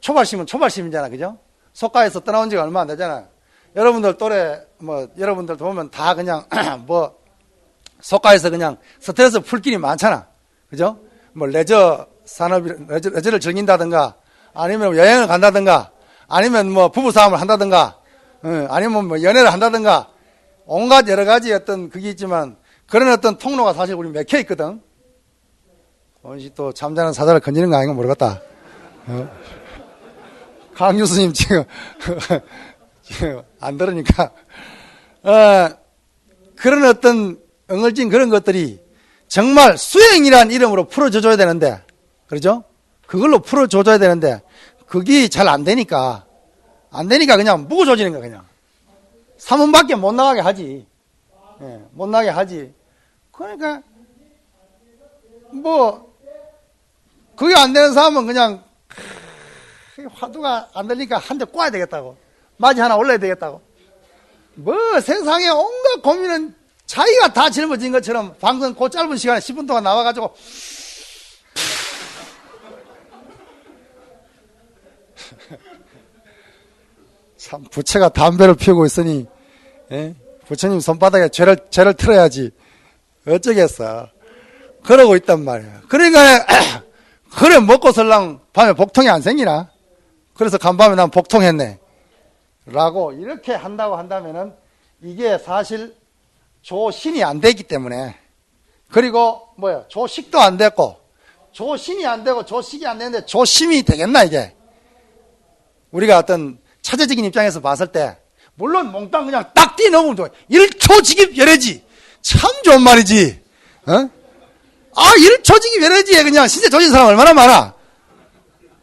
초발심은 초발심이잖아, 그죠? 속가에서 떠나온 지가 얼마 안 되잖아. 여러분들 또래, 여러분들 보면 다 그냥, 속가에서 그냥 스트레스 풀 길이 많잖아. 그죠? 레저 레저를 즐긴다든가, 아니면 여행을 간다든가, 아니면 부부싸움을 한다든가, 아니면 연애를 한다든가, 온갖 여러 가지 어떤 그게 있지만, 그런 어떤 통로가 사실 우리 맥혀 있거든. 원시 또 잠자는 사자를 건지는 거 아닌가 모르겠다. 강 교수님 지금 안 들으니까. 그런 어떤 엉얼진 그런 것들이 정말 수행이라는 이름으로 풀어줘야 되는데, 그러죠? 그걸로 풀어줘야 되는데, 그게 잘 안 되니까 그냥 묵어줘지는 거야, 그냥. 3원밖에 못 나가게 하지. 못 나가게 하지. 그러니까, 그게 안 되는 사람은 그냥, 화두가 안 되니까 한 대 꽈야 되겠다고. 맞이 하나 올려야 되겠다고. 세상에 온갖 고민은 자기가 다 짊어진 것처럼 방금 그 짧은 시간에 10분 동안 나와가지고, 참, 부처가 담배를 피우고 있으니, 부처님 손바닥에 죄를 틀어야지. 어쩌겠어. 그러고 있단 말이야. 그러니까, 그래, 먹고 설랑 밤에 복통이 안 생기나? 그래서 간밤에 난 복통했네. 라고, 이렇게 한다고 한다면은, 이게 사실, 조신이 안 되기 때문에, 그리고, 조식도 안 됐고, 조신이 안 되고, 조식이 안 되는데, 조심이 되겠나, 이게? 우리가 어떤, 차제적인 입장에서 봤을 때, 물론 몽땅 그냥 딱 뛰어넘으면 좋아. 1초직입 열애지. 참 좋은 말이지. 1초직입 열애지에 그냥 신세 조진 사람 얼마나 많아.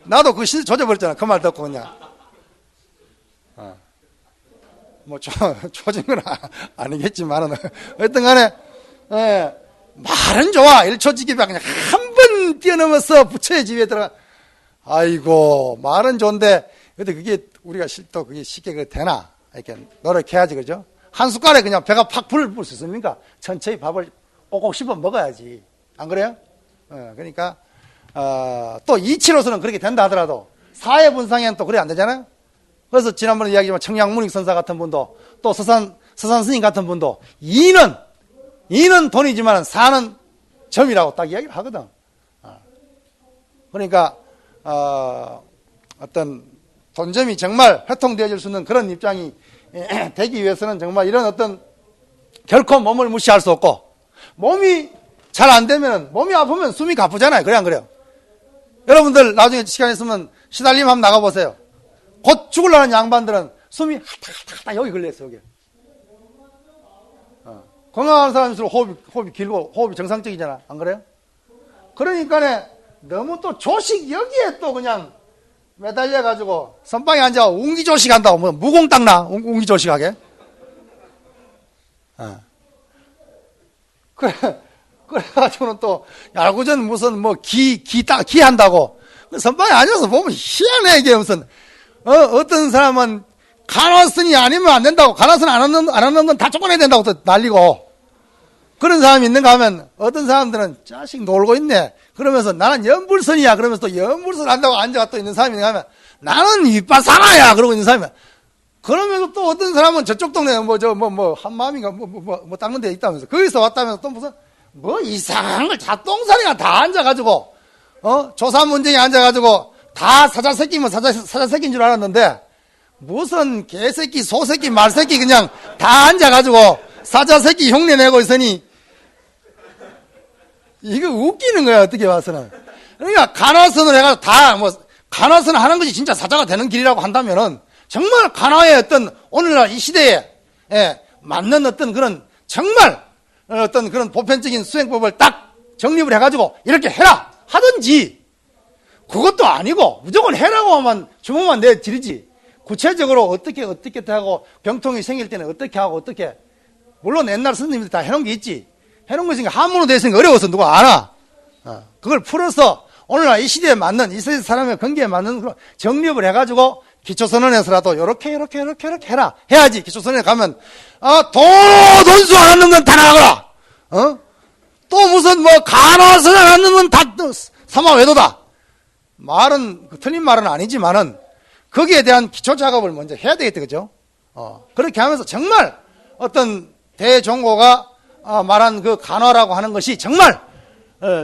나도 그 신세 조져버렸잖아. 그 말 듣고 그냥. 조진 건 아니겠지만은. 어떤 간에, 말은 좋아. 1초직입이 그냥 한 번 뛰어넘어서 부처의 지위에 들어가. 아이고, 말은 좋은데, 근데 그게 우리가 또 그게 쉽게 되나? 이렇게 노력해야지, 그죠? 한 숟갈에 그냥 배가 팍 불을 수 있습니까? 천천히 밥을 꼭꼭 씹어 먹어야지. 안 그래요? 그러니까, 또 이치로서는 그렇게 된다 하더라도, 사회분상에는 또 그래 안 되잖아요? 그래서 지난번에 이야기했지만 청량문익 선사 같은 분도, 또 서산 스님 같은 분도, 이는 돈이지만 사는 점이라고 딱 이야기를 하거든. 그러니까, 어떤 돈점이 정말 회통되어질 수 있는 그런 입장이 되기 위해서는 정말 이런 어떤 결코 몸을 무시할 수 없고, 몸이 잘 안 되면, 몸이 아프면 숨이 가쁘잖아요. 그래 안 그래요? 여러분들 나중에 시간 있으면 시달림 한번 나가보세요. 곧 죽으려는 양반들은 숨이 하다 여기 걸려있어, 여기. 건강한 사람일수록 호흡이 길고 호흡이 정상적이잖아. 안 그래요? 그러니까 너무 또 조식 여기에 또 그냥 매달려가지고 선방에 앉아 웅기조식 한다고, 뭐 무공 닦나? 웅기조식 하게? 그래가지고는 또 야구전 무슨 뭐 기 한다고 선방에 앉아서 보면 희한해. 이게 무슨 어떤 사람은 간호선이 아니면 안 된다고, 간호선 안 하는 건 다 쫓아내야 된다고 또 난리고, 그런 사람이 있는가 하면 어떤 사람들은 자식 놀고 있네 그러면서 나는 연불선이야 그러면서 또 연불선 한다고 앉아가 또 있는 사람이 있는가 하면 나는 윗바사나야 그러고 있는 사람이야. 그러면서 또 어떤 사람은 저쪽 동네에 한마음인가 뭐 닦는 데 있다면서 거기서 왔다면서 또 무슨 뭐 이상한 걸 다 똥사리가 다 앉아가지고 조사 문쟁에 앉아가지고 다 사자새끼면 사자새끼인 줄 알았는데 무슨 개새끼 소새끼 말새끼 그냥 다 앉아가지고 사자새끼 흉내 내고 있으니 이거 웃기는 거야 어떻게 봐서는. 그러니까 간화선을 해가지고 다 간화선 하는 것이 진짜 사자가 되는 길이라고 한다면은 정말 간화의 어떤 오늘날 이 시대에 맞는 어떤 그런 정말 어떤 그런 보편적인 수행법을 딱 정립을 해가지고 이렇게 해라 하든지, 그것도 아니고 무조건 해라고 하면 주문만 내드리지 구체적으로 어떻게 하고 병통이 생길 때는 어떻게 하고 어떻게, 물론 옛날 스님들이 다 해놓은 게 있지. 해놓은 것이 한문으로 되어 있으니까 어려워서 누가 알아. 그걸 풀어서 오늘날 이 시대에 맞는, 이 세대 사람의 관계에 맞는 그런 정립을 해가지고 기초선언에서라도 요렇게 해라 해야지. 기초선언에 가면 돈수 안 하는 건 다 나가라. 또 무슨 간호선 안 하는 건 다 사마외도다. 말은 틀린 말은 아니지만은 거기에 대한 기초 작업을 먼저 해야 되겠다, 그죠? 그렇게 하면서 정말 어떤 대종고가 말한 그 간화라고 하는 것이 정말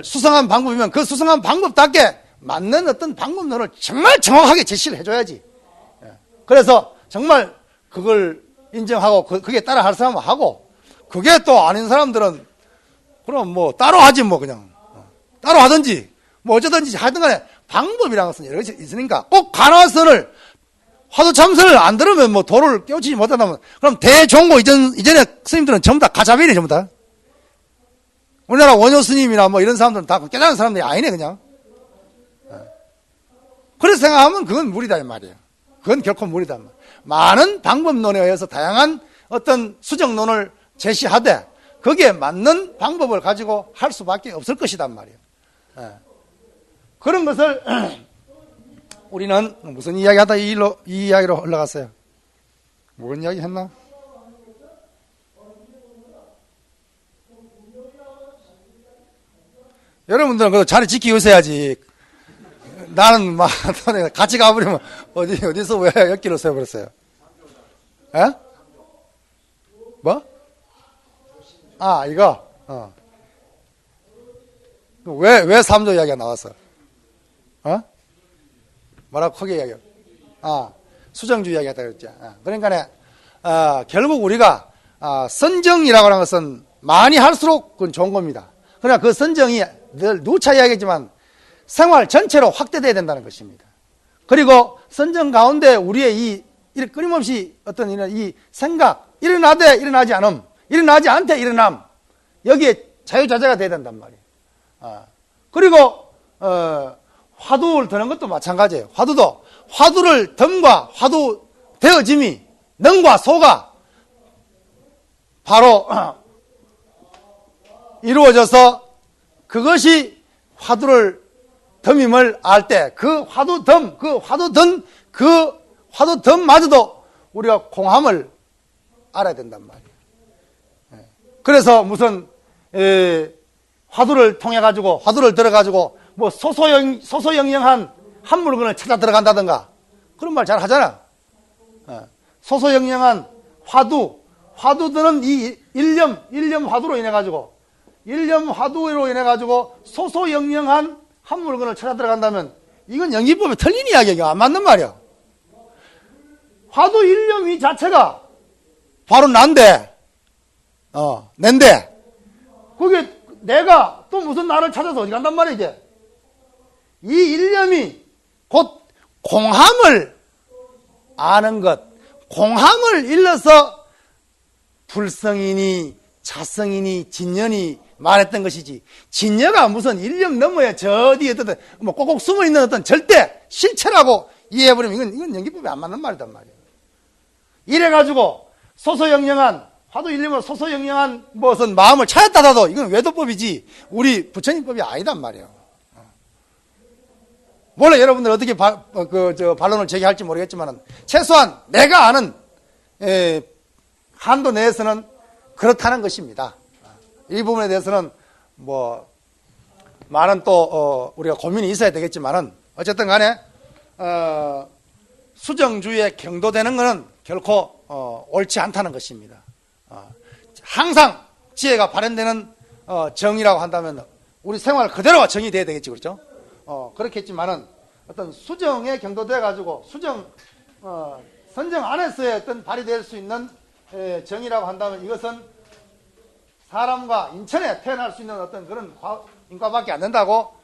수상한 방법이면 그 수상한 방법답게 맞는 어떤 방법론을 정말 정확하게 제시를 해줘야지. 그래서 정말 그걸 인정하고 그게 따라 할 사람은 하고, 그게 또 아닌 사람들은 그럼 뭐 따로 하지 뭐 그냥 따로 하든지 뭐 어쩌든지 하여튼 간에 방법이라는 것은 여러 가지 있으니까 꼭 간화선을 화두참선을 안 들으면 뭐 도를 깨우치지 못한다면 그럼 대종고 이전에 스님들은 전부 다 가자비네. 전부 다 우리나라 원효 스님이나 뭐 이런 사람들은 다 깨달은 사람들이 아니네 그냥. 그래서 생각하면 그건 무리다 이 말이에요. 그건 결코 무리다. 많은 방법론에 의해서 다양한 어떤 수정론을 제시하되 거기에 맞는 방법을 가지고 할 수밖에 없을 것이단 말이에요. 그런 것을 우리는 무슨 이야기하다 이 이야기로 올라갔어요. 뭔 이야기 했나? 여러분들은 그 자리 지키고 있어야지. 나는 막 같이 가버리면 어디서 왜 엮기로 세워버렸어요? 에? 뭐? 이거. 왜 3조 이야기가 나왔어? 뭐라고 크게 이야기해? 수정주 이야기 했다 그랬죠. 그러니까, 결국 우리가, 선정이라고 하는 것은 많이 할수록 그건 좋은 겁니다. 그러나 그 선정이 늘 누차 이야기했지만 생활 전체로 확대돼야 된다는 것입니다. 그리고 선정 가운데 우리의 이 끊임없이 어떤 이 생각, 일어나되 일어나지 않음, 일어나지 않되 일어남, 여기에 자유자재가 돼야 된단 말이에요. 그리고, 화두를 드는 것도 마찬가지예요. 화두를 덤과 화두 되어짐이 능과 소가 바로 이루어져서 그것이 화두를 덤임을 알 때 그 화두덤마저도 우리가 공함을 알아야 된단 말이에요. 그래서 무슨 화두를 통해 가지고 화두를 들어 가지고 뭐 소소영영한 한 물건을 찾아 들어간다든가 그런 말 잘 하잖아. 소소영영한 화두들은 이 일념 화두로 인해 가지고 소소영영한 한 물건을 찾아 들어간다면 이건 연기법에 틀린 이야기가 안 맞는 말이야. 화두 일념 이 자체가 바로 난데, 낸데, 그게 내가 또 무슨 나를 찾아서 어디 간단 말이야, 이게. 이 일념이 곧 공함을 아는 것, 공함을 일러서 불성이니 자성이니 진년이 말했던 것이지, 진여가 무슨 일념 넘어야 저 어디에 어떤 뭐 꼭꼭 숨어 있는 어떤 절대 실체라고 이해해버리면 이건 연기법이 안 맞는 말이단 말이에요. 이래가지고 소소영영한 화두 일념으로 소소영영한 무슨 마음을 찾았다라도 이건 외도법이지 우리 부처님법이 아니단 말이에요. 몰라 여러분들 어떻게 반론을 제기할지 모르겠지만 최소한 내가 아는 한도 내에서는 그렇다는 것입니다. 이 부분에 대해서는 뭐 많은 또 우리가 고민이 있어야 되겠지만은 어쨌든 간에 수정주의에 경도되는 것은 결코 옳지 않다는 것입니다. 항상 지혜가 발현되는 정의라고 한다면 우리 생활 그대로가 정의 돼야 되겠지, 그렇죠? 그렇겠지만은 어떤 수정에 경도돼 가지고 수정 선정 안에서의 어떤 발휘될 수 있는 정의라고 한다면 이것은 사람과 인천에 태어날 수 있는 어떤 그런 인과밖에 안 된다고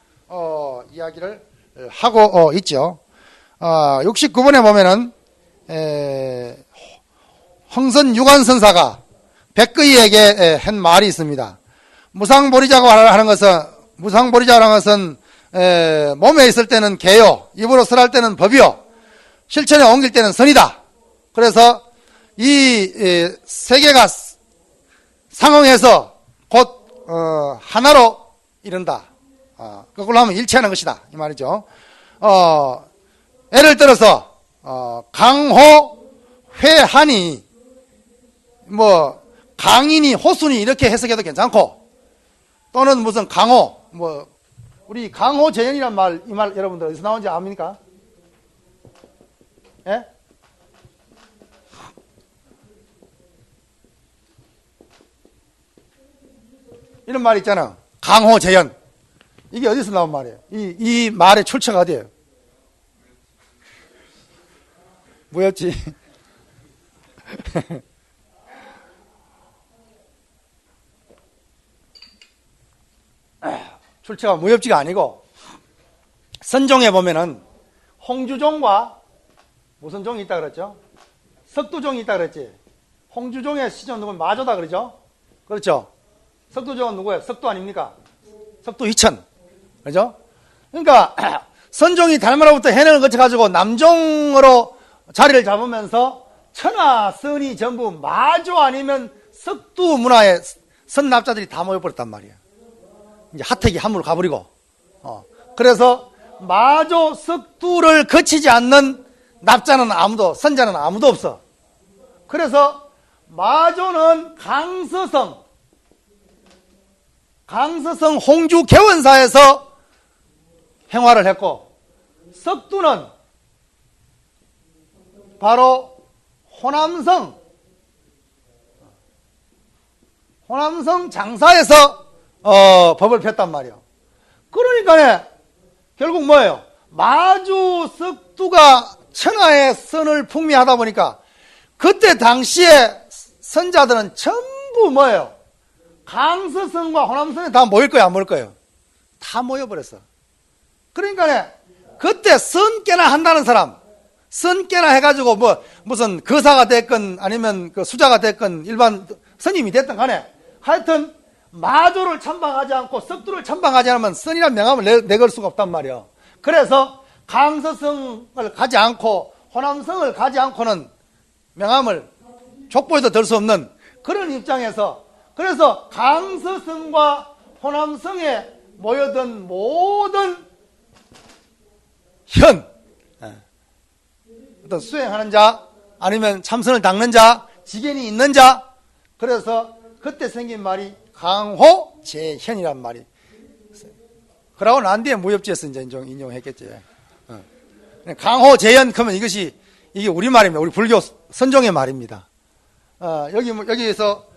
이야기를 하고 있죠. 69번에 보면은 황선 유관선사가 백의에게 한 말이 있습니다. 무상보리자고 하는 것은 몸에 있을 때는 개요, 입으로 설할 때는 법이요, 실천에 옮길 때는 선이다. 그래서 이 세 개가 상응해서 곧 하나로 이른다. 그걸로 하면 일체하는 것이다 이 말이죠. 예를 들어서 강호 회한이 뭐 강인이 호순이 이렇게 해석해도 괜찮고, 또는 무슨 강호 뭐 우리 강호 재현이란 말, 이 말 여러분들 어디서 나온지 압니까? 예? 이런 말 있잖아. 강호 재현. 이게 어디서 나온 말이에요? 이 말의 출처가 어디예요? 뭐였지? 출처가 무협지가 아니고 선종에 보면은 홍주종과 무슨 종이 있다 그랬죠? 석두종이 있다 그랬지. 홍주종의 시종 누구는 마조다 그러죠? 그렇죠? 석두종은 누구예요? 석두 아닙니까? 석두 이천. 그죠? 그러니까 선종이 달마로부터 해내를 거쳐가지고 남종으로 자리를 잡으면서 천하 선이 전부 마조 아니면 석두 문화의 선납자들이 다 모여버렸단 말이에요. 이제 하택이 한물 가버리고. 그래서 마조 석두를 거치지 않는 납자는 아무도, 선자는 아무도 없어. 그래서 마조는 강서성 홍주 개원사에서 행화를 했고, 석두는 바로 호남성 장사에서 법을 폈단 말이에요. 그러니까 결국 뭐예요? 마주 석두가 천하의 선을 풍미하다 보니까 그때 당시에 선자들은 전부 뭐예요? 강서성과 호남성에 다 모일 거예요, 안 모일 거예요? 다 모여버렸어. 그러니까 그때 선깨나 한다는 사람, 선깨나 해가지고 뭐 무슨 거사가 됐건 아니면 그 수자가 됐건 일반 스님이 됐든 간에 하여튼 마조를 참방하지 않고 석두를 참방하지 않으면 선이란 명함을 내걸 수가 없단 말이에요. 그래서 강서성을 가지 않고 호남성을 가지 않고는 명함을 족보에도 들 수 없는 그런 입장에서, 그래서 강서성과 호남성에 모여든 모든 어떤 수행하는 자 아니면 참선을 닦는 자, 지견이 있는 자, 그래서 그때 생긴 말이 강호재현이란 말이. 그러고 난 뒤에 무협지에서 이제 인용했겠지. 강호재현 그러면 이게 우리말입니다. 우리 불교 선종의 말입니다. 여기에서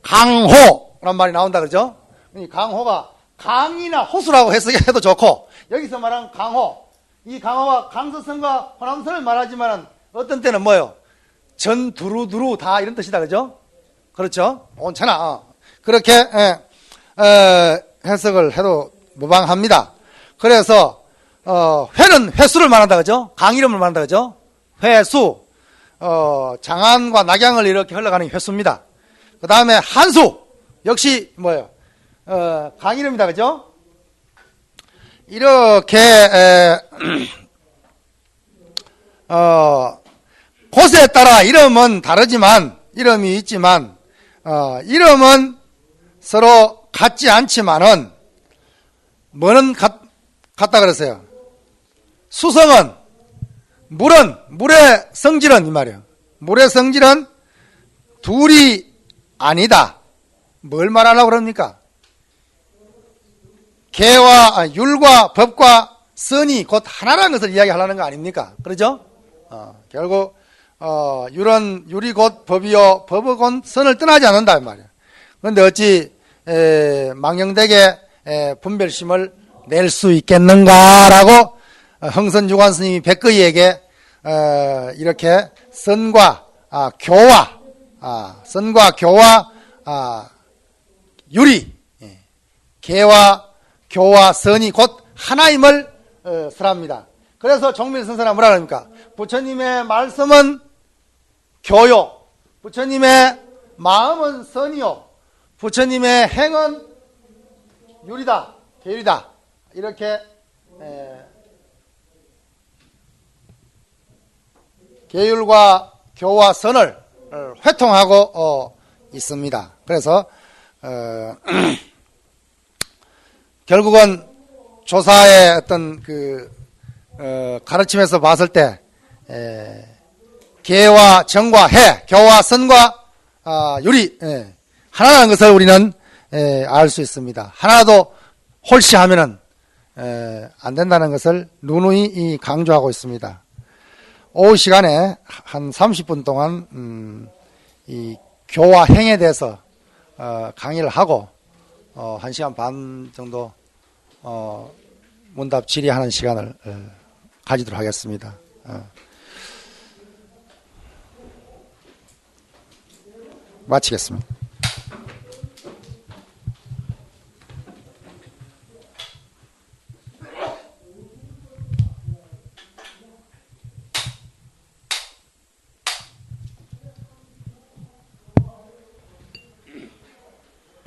강호란 말이 나온다 그러죠? 이 강호가 강이나 호수라고 해석해도 좋고, 여기서 말하는 강호, 이 강화와 강서선과 호남선을 말하지만 어떤 때는 뭐요? 전 두루두루 다 이런 뜻이다. 그죠? 그렇죠? 온천하. 그렇게 해석을 해도 무방합니다. 그래서 회는 횟수를 말한다. 그죠? 강 이름을 말한다. 그죠? 회수. 장안과 낙양을 이렇게 흘러가는 횟수입니다. 그 다음에 한수. 역시 뭐예요? 강 이름이다. 그죠? 이렇게 곳에 따라 이름은 다르지만 이름이 있지만 이름은 서로 같지 않지만은 뭐는 같다 그랬어요. 수성은 물의 성질은 이 말이에요. 물의 성질은 둘이 아니다. 뭘 말하려고 그럽니까? 계와 율과 법과 선이 곧 하나라는 것을 이야기하려는 거 아닙니까? 그러죠? 결국 율은 율이 곧 법이요 법은 곧 선을 떠나지 않는다 이 말이에요. 그런데 어찌 망령되게 분별심을 낼 수 있겠는가라고 흥선유관 스님이 백거이에게 이렇게 선과 교와 선과 교와 율이 계와 교와 선이 곧 하나임을 설합니다. 그래서 정밀선사는 뭐라 그럽니까? 부처님의 말씀은 교요, 부처님의 마음은 선이요, 부처님의 행은 율이다, 계율이다. 이렇게 계율과 교와 선을 회통하고 있습니다. 그래서 결국은 조사의 어떤 가르침에서 봤을 때 계와 정과 해, 교와 선과 율이 하나라는 것을 우리는 알 수 있습니다. 하나도 홀시하면은 안 된다는 것을 누누이 강조하고 있습니다. 오후 시간에 한 30분 동안 이 교와 행에 대해서 강의를 하고 1시간 반 정도 문답 질의하는 시간을 가지도록 하겠습니다. 마치겠습니다.